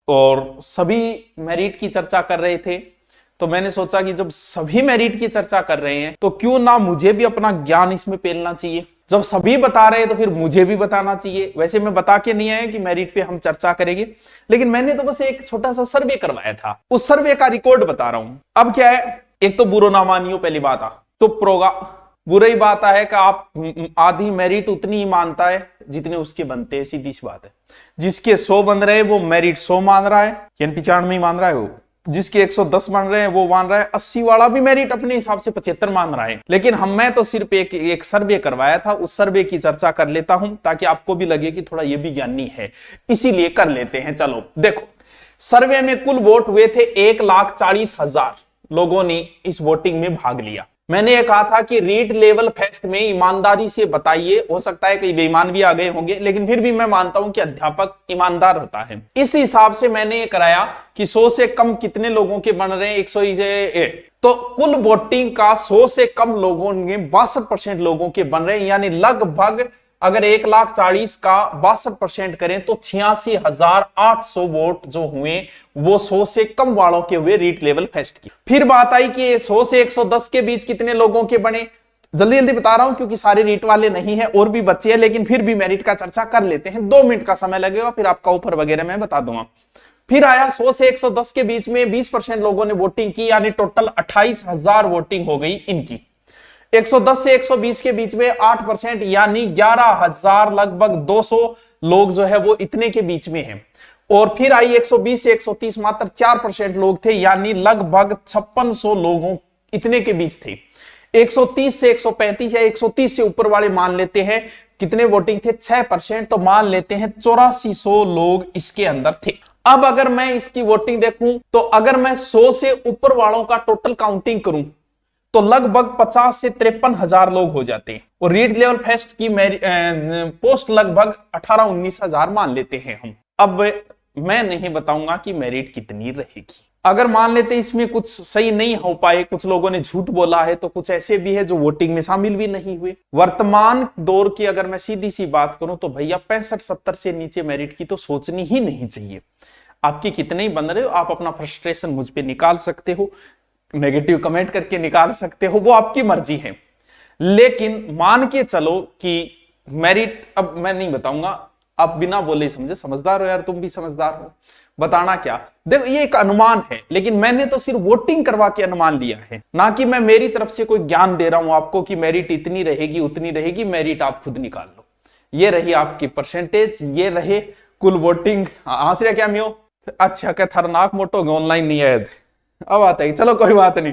और सभी मेरिट की चर्चा कर रहे थे। तो मैंने सोचा कि जब सभी मेरिट की चर्चा कर रहे हैं तो क्यों ना मुझे भी अपना ज्ञान इसमें पेलना चाहिए। जब सभी बता रहे हैं तो फिर मुझे भी बताना चाहिए। वैसे मैं बता के नहीं आया कि मेरिट पे हम चर्चा करेंगे, लेकिन मैंने तो बस एक छोटा सा सर्वे करवाया था, उस सर्वे का रिकॉर्ड बता रहा हूं। अब क्या है, एक तो बुरो ना मानियो, पहली बात चुप रोगा। बुरी बात है कि आप आधी मेरिट उतनी ही मानता है जितने उसके बनते हैं, सीधी सी बात है। जिसके 100 बन रहे हैं वो मेरिट 100 मान रहा है, यानी 95 मान रहा है वो। जिसके 110 बन रहे हैं वो मान रहा है 80 वाला भी मेरिट अपने हिसाब से 75 मान रहा है। लेकिन मैं तो सिर्फ एक सर्वे करवाया था, उस सर्वे की चर्चा कर लेता हूं ताकि आपको भी लगे कि थोड़ा ये भी ज्ञानी है, इसीलिए कर लेते हैं। चलो देखो, सर्वे में कुल वोट हुए थे 1,40,000 लोगों ने इस वोटिंग में भाग लिया। मैंने ये कहा था कि रीट लेवल फेस्ट में ईमानदारी से बताइए, हो सकता है कई बेईमान भी आ गए होंगे, लेकिन फिर भी मैं मानता हूं कि अध्यापक ईमानदार होता है। इस हिसाब से मैंने ये कराया कि 100 से कम कितने लोगों के बन रहे हैं, 100 तो कुल वोटिंग का 100 से कम लोगों ने 62% लोगों के बन रहे हैं, यानी लगभग अगर 1,40,000 का 62% करें तो 86,800 वोट जो हुए वो 100 से कम वालों के हुए रीट लेवल फेस्ट की। फिर बात आई कि 100 से 110 के बीच कितने लोगों के बने। जल्दी जल्दी बता रहा हूं क्योंकि सारे रीट वाले नहीं है, और भी बच्चे हैं, लेकिन फिर भी मेरिट का चर्चा कर लेते हैं। 2 मिनट का समय लगेगा, फिर आपका ऊपर वगैरह मैं बता दूंगा। फिर आया 100 से 110 के बीच में 20% लोगों ने वोटिंग की, यानी टोटल 28,000 वोटिंग हो गई इनकी। 110 से 120 के बीच में 8% यानी 11,000, लगभग 200 लोग जो है वो इतने के बीच में हैं। और फिर आई 120 से 130, मात्र 4% लोग थे, यानी लगभग 5600 लोगों इतने के बीच थे। 130 से 135 या 130 से ऊपर वाले मान लेते हैं कितने वोटिंग थे, 6%, तो मान लेते हैं 8400 लोग इसके अंदर थे। अब अगर मैं इसकी वोटिंग देखूं तो अगर मैं 100 से ऊपर वालों का टोटल काउंटिंग करूं तो लगभग 50 से 53,000 लोग हो जाते हैं, और रीट लेवल फेस्ट की पोस्ट लगभग 18-19,000 मान लेते हैं हम। अब मैं नहीं बताऊंगा कि मेरिट कितनी रहेगी। अगर मान लेते इसमें कुछ सही नहीं हो पाए, कुछ लोगों ने झूठ बोला है, तो कुछ ऐसे भी है जो वोटिंग में शामिल भी नहीं हुए। वर्तमान दौर की अगर मैं सीधी सी बात करूं तो भैया 65-70 से नीचे मेरिट की तो सोचनी ही नहीं चाहिए। आपकी कितने ही बन रहे हो, आप अपना फ्रस्ट्रेशन मुझ पर निकाल सकते हो, नेगेटिव कमेंट करके निकाल सकते हो, वो आपकी मर्जी है। लेकिन मान के चलो कि मेरिट, अब मैं नहीं बताऊंगा, आप बिना बोले समझे, समझदार हो यार, तुम भी समझदार हो, बताना क्या। देखो ये एक अनुमान है, लेकिन मैंने तो सिर्फ वोटिंग करवा के अनुमान लिया है, ना कि मैं मेरी तरफ से कोई ज्ञान दे रहा हूं आपको कि मेरिट इतनी रहेगी उतनी रहेगी। मेरिट आप खुद निकाल लो। ये रही आपकी परसेंटेज, ये रहे कुल वोटिंग। हंस रहा क्या मियो? अच्छा क्या खतरनाक मोटो ऑनलाइन नहीं आए थे, अब आता है, चलो कोई बात नहीं।